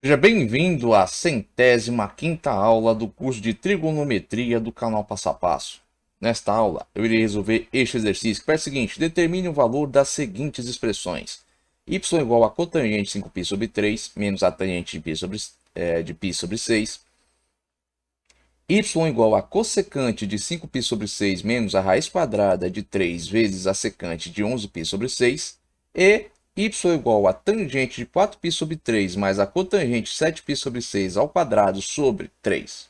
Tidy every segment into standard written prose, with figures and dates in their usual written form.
Seja bem-vindo à 105ª aula do curso de trigonometria do canal Passo a Passo. Nesta aula, eu irei resolver este exercício que faz o seguinte: determine o valor das seguintes expressões. Y igual a cotangente de 5π sobre 3 menos a tangente de π sobre 6. Y igual a cossecante de 5π sobre 6 menos a raiz quadrada de 3 vezes a secante de 11π sobre 6. E y igual a tangente de 4π sobre 3 mais a cotangente de 7π sobre 6 ao quadrado sobre 3.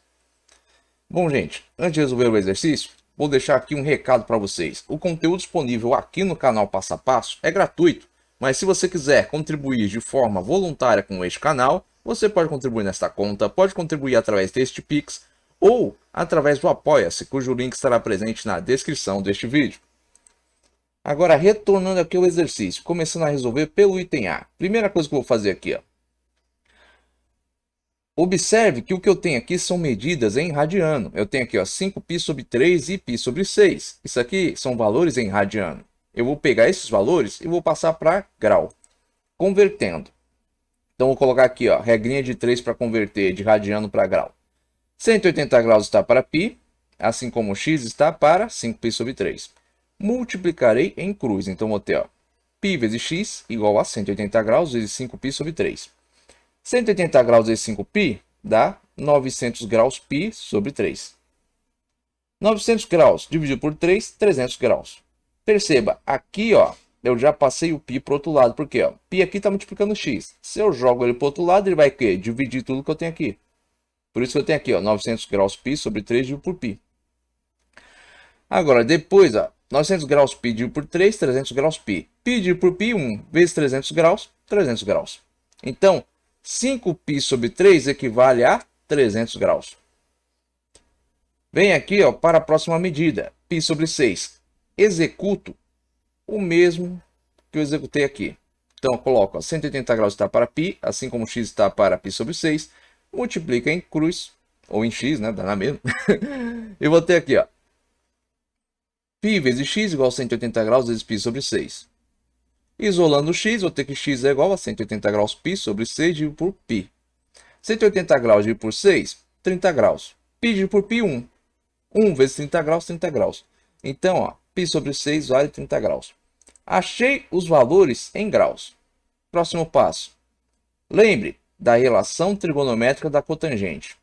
Bom, gente, antes de resolver o exercício, vou deixar aqui um recado para vocês. O conteúdo disponível aqui no canal Passo a Passo é gratuito, mas se você quiser contribuir de forma voluntária com este canal, você pode contribuir nesta conta, pode contribuir através deste Pix ou através do Apoia-se, cujo link estará presente na descrição deste vídeo. Agora, retornando aqui ao exercício, começando a resolver pelo item A. Primeira coisa que eu vou fazer aqui, ó. Observe que o que eu tenho aqui são medidas em radiano. Eu tenho aqui, ó, 5π sobre 3 e π sobre 6. Isso aqui são valores em radiano. Eu vou pegar esses valores e vou passar para grau, convertendo. Então, vou colocar aqui, ó, regrinha de 3 para converter de radiano para grau. 180 graus está para π, assim como x está para 5π sobre 3. Multiplicarei em cruz, então vou ter, ó, π vezes x igual a 180 graus vezes 5π sobre 3. 180 graus vezes 5π dá 900 graus π sobre 3. 900 graus dividido por 3, 300 graus. Perceba, aqui, ó, eu já passei o π para o outro lado, porque ó, π aqui está multiplicando x. Se eu jogo ele para o outro lado, ele vai o quê? Dividir tudo que eu tenho aqui. Por isso que eu tenho aqui, ó, 900 graus π sobre 3 dividido por π. Agora, depois, ó, 900 graus π dividido por 3, 300 graus π. Π dividido por π, 1 vezes 300 graus, 300 graus. Então, 5π sobre 3 equivale a 300 graus. Vem aqui, ó, para a próxima medida, π sobre 6. Executo o mesmo que eu executei aqui. Então, eu coloco, ó, 180 graus está para π, assim como x está para π sobre 6. Multiplica em cruz, ou em x, né? Dá na mesma. Eu vou ter aqui, ó, π vezes x igual a 180 graus vezes π sobre 6. Isolando o x, vou ter que x é igual a 180 graus π sobre 6 dividido por π. 180 graus dividido por 6, 30 graus. π dividido por π, 1. 1 vezes 30 graus, 30 graus. Então, ó, π sobre 6 vale 30 graus. Achei os valores em graus. Próximo passo. Lembre da relação trigonométrica da cotangente.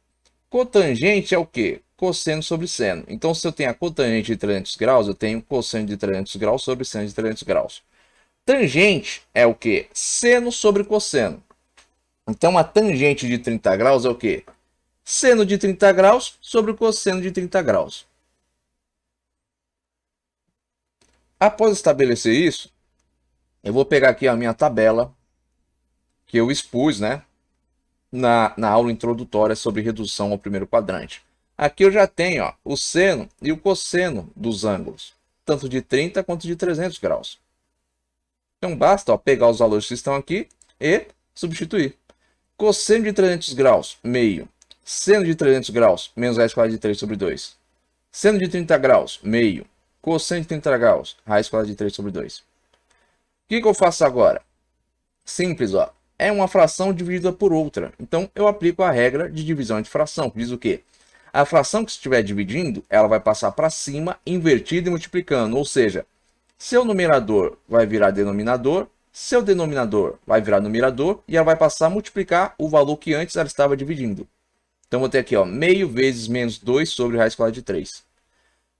Cotangente é o quê? Cosseno sobre seno. Então, se eu tenho a cotangente de 300 graus, eu tenho cosseno de 300 graus sobre seno de 300 graus. Tangente é o quê? Seno sobre cosseno. Então, a tangente de 30 graus é o quê? Seno de 30 graus sobre cosseno de 30 graus. Após estabelecer isso, eu vou pegar aqui a minha tabela que eu expus, né, na aula introdutória sobre redução ao primeiro quadrante. Aqui eu já tenho, ó, o seno e o cosseno dos ângulos, tanto de 30 quanto de 300 graus. Então basta, ó, pegar os valores que estão aqui e substituir. Cosseno de 300 graus, meio. Seno de 300 graus, menos raiz quadrada de 3 sobre 2. Seno de 30 graus, meio. Cosseno de 30 graus, raiz quadrada de 3 sobre 2. O que eu faço agora? Simples, ó. É uma fração dividida por outra. Então, eu aplico a regra de divisão de fração, que diz o quê? A fração que estiver dividindo, ela vai passar para cima, invertida e multiplicando. Ou seja, seu numerador vai virar denominador, seu denominador vai virar numerador, e ela vai passar a multiplicar o valor que antes ela estava dividindo. Então, vou ter aqui, ó, meio vezes menos 2 sobre raiz quadrada de 3.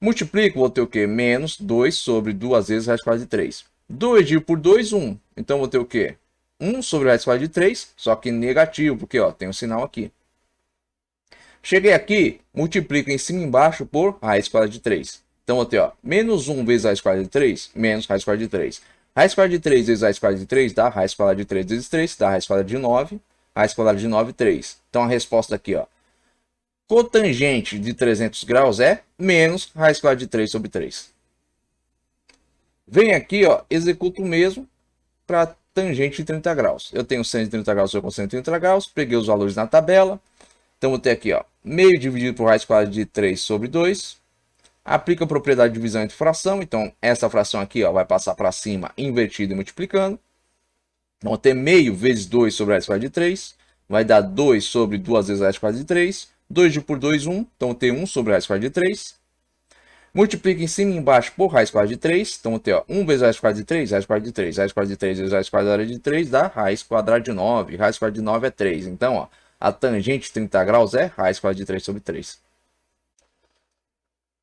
Multiplico, vou ter o quê? Menos 2 sobre 2 vezes raiz quadrada de 3. 2 dividido por 2, 1. Então, vou ter o quê? 1 sobre raiz quadrada de 3, só que negativo, porque ó, tem um sinal aqui. Cheguei aqui, multiplico em cima e embaixo por raiz quadrada de 3. Então, vou ter, ó, menos 1 vezes raiz quadrada de 3, menos raiz quadrada de 3. Raiz quadrada de 3 vezes raiz quadrada de 3 dá raiz quadrada de 3 vezes 3, dá raiz quadrada de 9. Raiz quadrada de 9, 3. Então, a resposta aqui, ó, cotangente de 300 graus é menos raiz quadrada de 3 sobre 3. Vem aqui, ó, executo o mesmo para tangente de 30 graus. Eu tenho seno de 30 graus sobre cosseno de 30 graus, peguei os valores na tabela. Então, vou ter aqui, ó, meio dividido por raiz quadrada de 3 sobre 2. Aplica a propriedade de divisão entre fração. Então, essa fração aqui, ó, vai passar para cima, invertido e multiplicando. Então, vou ter meio vezes 2 sobre raiz quadrada de 3. vai dar 2 sobre 2 vezes raiz quadrada de 3. 2 dividido por 2, 1. Então, tem 1 sobre raiz quadrada de 3. Multiplica em cima e embaixo por raiz quadrada de 3. Então, vou ter 1 vezes raiz quadrada de 3, raiz quadrada de 3, raiz quadrada de 3 vezes raiz quadrada de 3 dá raiz quadrada de 9. Raiz quadrada de 9 é 3. Então, ó, a tangente de 30 graus é raiz quadrada de 3 sobre 3.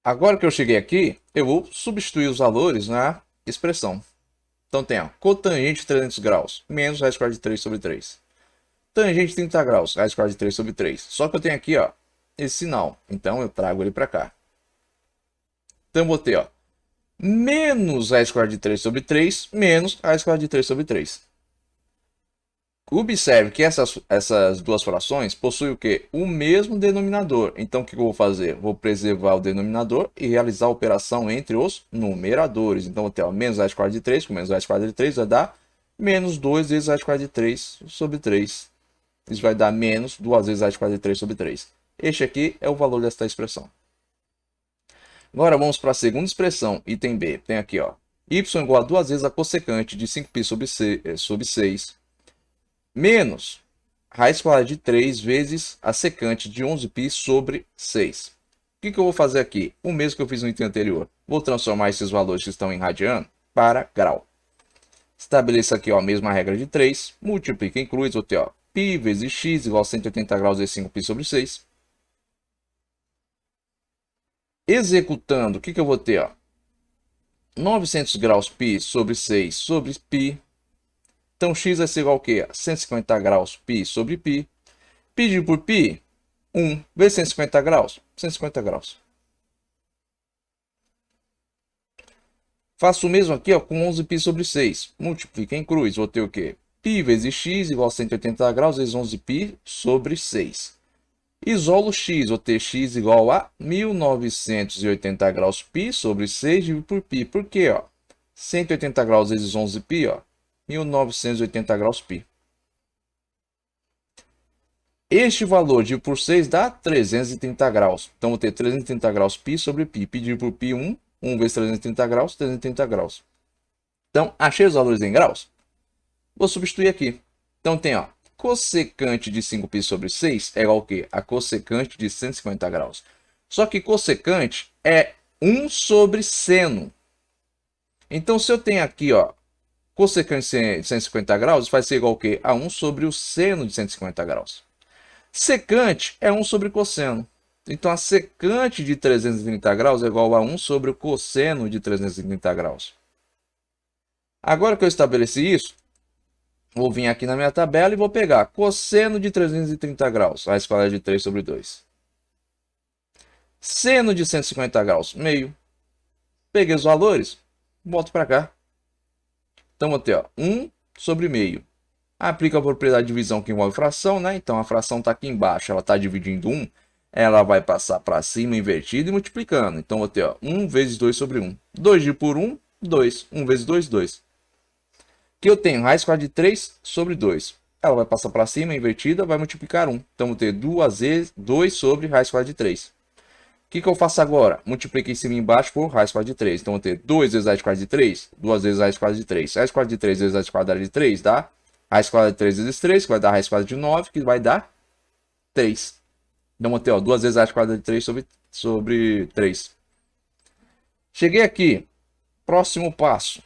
Agora que eu cheguei aqui, eu vou substituir os valores na expressão. Então, tem cotangente de 300 graus menos raiz quadrada de 3 sobre 3. Tangente de 30 graus, raiz quadrada de 3 sobre 3. Só que eu tenho aqui, ó, esse sinal. Então, eu trago ele para cá. Então, eu vou ter, ó, menos raiz quadrada de 3 sobre 3, menos raiz quadrada de 3 sobre 3. Observe que essas duas frações possuem o quê? O mesmo denominador. Então, o que eu vou fazer? Vou preservar o denominador e realizar a operação entre os numeradores. Então, vou ter, ó, menos raiz quadrada de 3 com menos raiz quadrada de 3 vai dar menos 2 vezes raiz quadrada de 3 sobre 3. Isso vai dar menos 2 vezes raiz quadrada de 3 sobre 3. Este aqui é o valor desta expressão. Agora vamos para a segunda expressão, item B. Tem aqui, ó, y igual a 2 vezes a cossecante de 5π sobre 6, menos raiz quadrada de 3 vezes a secante de 11π sobre 6. O que eu vou fazer aqui? O mesmo que eu fiz no item anterior. Vou transformar esses valores que estão em radiano para grau. Estabeleço aqui, ó, a mesma regra de 3. Multiplica em cruz, vou ter, ó, π vezes x igual a 180 graus vezes 5π sobre 6. Executando, o que eu vou ter? Ó? 900 graus π sobre 6 sobre π. Então, x vai ser igual ao quê? 150 graus π sobre π. Π dividido por π, 1 vezes 150 graus, 150 graus. Faço o mesmo aqui, ó, com 11π sobre 6. Multiplica em cruz, vou ter o quê? Π vezes x igual a 180 graus vezes 11π sobre 6. Isolo x, vou ter x igual a 1980 graus π sobre 6 dividido por π. Por quê? Ó? 180 graus vezes 11π, ó, 1980 graus π. Este valor dividido por 6 dá 330 graus. Então, vou ter 330 graus π sobre π. Π dividido por π, 1. 1 vezes 330 graus, 330 graus. Então, achei os valores em graus? Vou substituir aqui. Então, tem, ó, cossecante de 5π sobre 6 é igual ao quê? A cossecante de 150 graus. Só que cossecante é 1 sobre seno. Então, se eu tenho aqui, ó, cossecante de 150 graus, vai ser igual ao quê? A 1 sobre o seno de 150 graus. Secante é 1 sobre cosseno. Então, a secante de 330 graus é igual a 1 sobre o cosseno de 330 graus. Agora que eu estabeleci isso, vou vir aqui na minha tabela e vou pegar cosseno de 330 graus, raiz quadrada de 3 sobre 2. Seno de 150 graus, meio. Peguei os valores, boto para cá. Então, vou ter, ó, 1 sobre meio. Aplica a propriedade de divisão que envolve fração, né? Então, a fração está aqui embaixo, ela está dividindo 1. Ela vai passar para cima invertida e multiplicando. Então, vou ter, ó, 1 vezes 2 sobre 1. 2 dividido por 1, 2. 1 vezes 2, 2. Que eu tenho raiz quadrada de 3 sobre 2. Ela vai passar para cima, invertida, vai multiplicar 1. Então, vou ter 2 vezes 2 sobre raiz quadrada de 3. O que eu faço agora? Multiplico em cima e embaixo por raiz quadrada de 3. Então, vou ter 2 vezes raiz quadrada de 3, 2 vezes raiz quadrada de 3. Raiz quadrada de 3 vezes raiz quadrada de 3 dá raiz quadrada de 3 vezes 3, que vai dar raiz quadrada de 9, que vai dar 3. Então, vou ter, ó, 2 vezes raiz quadrada de 3 sobre 3. Cheguei aqui. Próximo passo.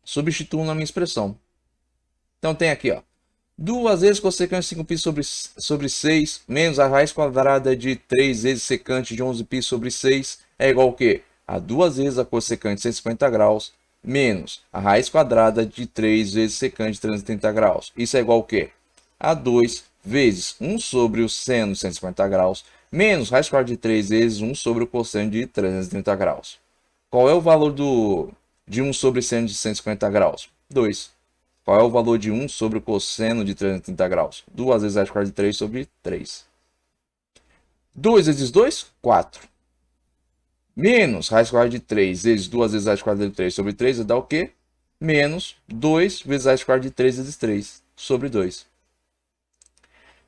Substituo na minha expressão. Então, tem aqui, ó, 2 vezes cossecante de 5π sobre 6, menos a raiz quadrada de 3 vezes secante de 11π sobre 6, é igual ao quê? A 2 vezes a cossecante de 150 graus, menos a raiz quadrada de 3 vezes secante de 330 graus. Isso é igual ao quê? A 2 vezes 1 sobre o seno de 150 graus, menos raiz quadrada de 3 vezes 1 sobre o cosseno de 330 graus. Qual é o valor de 1 sobre seno de 150 graus? 2. Qual é o valor de 1 sobre o cosseno de 330 graus? 2 vezes raiz quadrada de 3 sobre 3. 2 vezes 2, 4. Menos raiz quadrada de 3 vezes 2 vezes raiz quadrada de 3 sobre 3 vai dar o quê? Menos 2 vezes raiz quadrada de 3 vezes 3 sobre 2.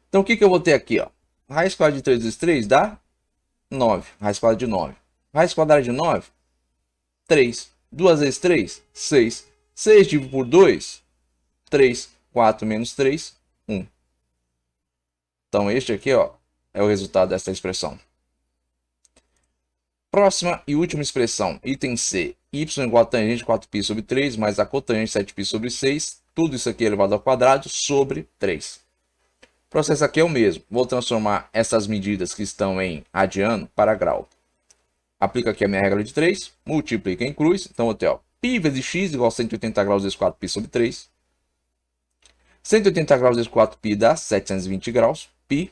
Então, o que eu vou ter aqui? Ó? Raiz quadrada de 3 vezes 3 dá 9. Raiz quadrada de 9. Raiz quadrada de 9, 3. 2 vezes 3, 6. 6 dividido por 2, 3. 4 menos 3, 1. Então, este aqui, ó, é o resultado dessa expressão. Próxima e última expressão, item C. Y igual a tangente 4π sobre 3 mais a cotangente 7π sobre 6. Tudo isso aqui elevado ao quadrado sobre 3. O processo aqui é o mesmo. Vou transformar essas medidas que estão em radiano para grau. Aplica aqui a minha regra de 3. Multiplica em cruz. Então, eu tenho π vezes x igual a 180 graus vezes 4π sobre 3. 180 graus vezes 4π dá 720 graus. π.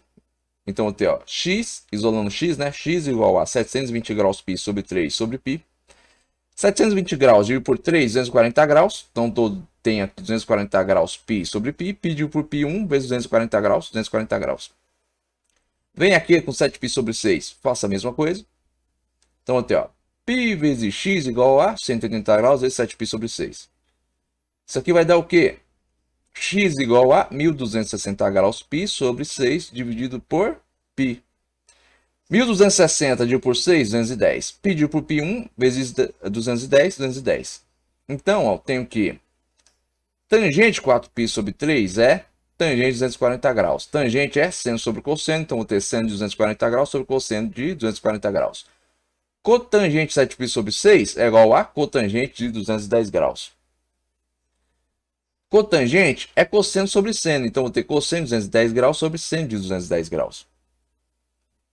Então, eu tenho x, isolando x, né? X igual a 720 graus π sobre 3 sobre π. 720 graus dividido por 3, 240 graus. Então, tem aqui 240 graus π sobre π. Π dividido por π, 1 vezes 240 graus, 240 graus. Vem aqui com 7π sobre 6, faça a mesma coisa. Então, eu tenho π vezes x igual a 180 graus vezes 7π sobre 6. Isso aqui vai dar o quê? X igual a 1260 graus π sobre 6 dividido por π. 1260 dividido por 6, 210. Π dividido por π, 1 vezes 210, 210. Então, ó, tenho que tangente 4π sobre 3 é tangente de 240 graus. Tangente é seno sobre cosseno, então vou ter seno de 240 graus sobre cosseno de 240 graus. Cotangente 7π sobre 6 é igual a cotangente de 210 graus. Cotangente é cosseno sobre seno, então vou ter cosseno de 210 graus sobre seno de 210 graus.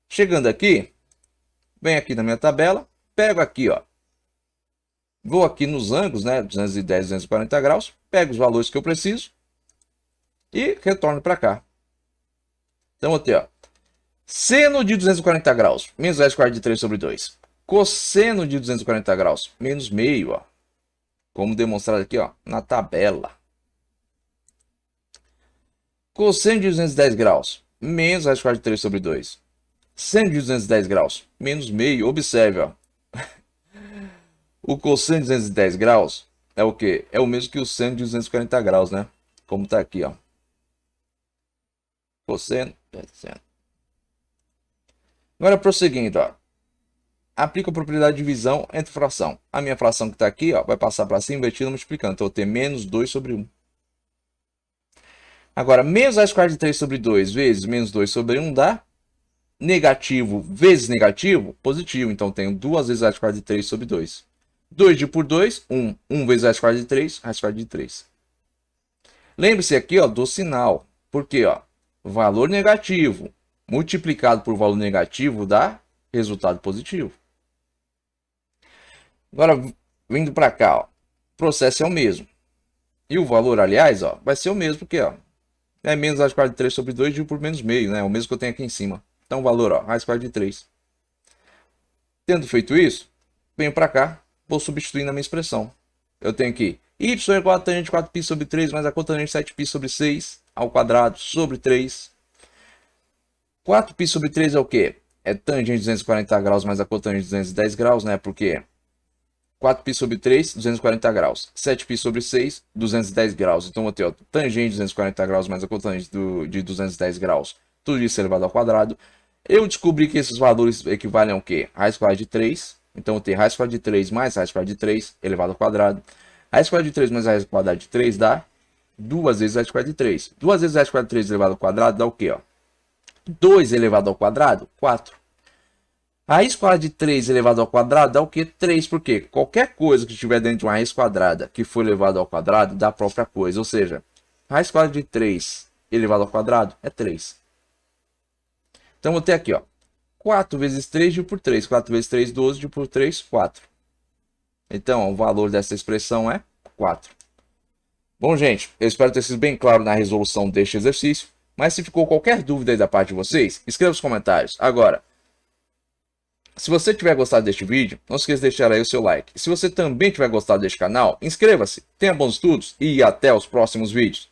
Chegando aqui, venho aqui na minha tabela, pego aqui, ó, vou aqui nos ângulos, né, 210 e 240 graus, pego os valores que eu preciso e retorno para cá. Então, vou ter, ó, seno de 240 graus, menos raiz quadrada de 3 sobre 2. Cosseno de 240 graus, menos meio, ó, como demonstrado aqui, ó, na tabela. Cosseno de 210 graus, menos raiz quadrada de 3 sobre 2. Seno de 210 graus, menos meio. Observe, ó. O cosseno de 210 graus é o quê? É o mesmo que o seno de 240 graus, né? Como tá aqui, ó. Cosseno, seno. Agora, prosseguindo, ó. Aplica a propriedade de divisão entre fração. A minha fração que está aqui, ó, vai passar para cima, invertido, multiplicando. Então, eu vou ter menos 2 sobre 1. Agora, menos raiz quadrada de 3 sobre 2 vezes menos 2 sobre 1 dá negativo vezes negativo, positivo. Então, tenho 2 vezes raiz quadrada de 3 sobre 2. 2 dividido por 2, 1. 1 vezes raiz quadrada de 3, raiz quadrada de 3. Lembre-se aqui, ó, do sinal. Porque, ó, valor negativo multiplicado por valor negativo dá resultado positivo. Agora, vindo para cá, ó, o processo é o mesmo. E o valor, aliás, ó, vai ser o mesmo, porque, ó, é menos raiz quadrada de 3 sobre 2 dividido por menos meio, né? O mesmo que eu tenho aqui em cima. Então, o valor, ó, raiz quadrada de 3. Tendo feito isso, venho para cá, vou substituir na minha expressão. Eu tenho aqui y igual a tangente 4π sobre 3 mais a cotangente 7π sobre 6 ao quadrado sobre 3. 4π sobre 3 é o quê? É tangente de 240 graus mais a cotangente de 210 graus, né? Porque 4π sobre 3, 240 graus. 7π sobre 6, 210 graus. Então, vou ter, ó, tangente de 240 graus mais a cotangente de 210 graus. Tudo isso elevado ao quadrado. Eu descobri que esses valores equivalem ao quê? Raiz quadrada de 3. Então, eu tenho raiz quadrada de 3 mais raiz quadrada de 3 elevado ao quadrado. Raiz quadrada de 3 mais raiz quadrada de 3 dá 2 vezes raiz quadrada de 3. 2 vezes raiz quadrada de 3 elevado ao quadrado dá o quê? Ó? 2 elevado ao quadrado, 4. Raiz quadrada de 3 elevado ao quadrado dá o quê? 3, porque qualquer coisa que estiver dentro de uma raiz quadrada que for elevado ao quadrado dá a própria coisa. Ou seja, raiz quadrada de 3 elevado ao quadrado é 3. Então, vou ter aqui, ó, 4 vezes 3 dividido por 3. 4 vezes 3, 12, dividido por 3, 4. Então, ó, o valor dessa expressão é 4. Bom, gente, eu espero ter sido bem claro na resolução deste exercício. Mas se ficou qualquer dúvida aí da parte de vocês, escreva nos comentários. Agora, se você tiver gostado deste vídeo, não esqueça de deixar aí o seu like. E se você também tiver gostado deste canal, inscreva-se, tenha bons estudos e até os próximos vídeos.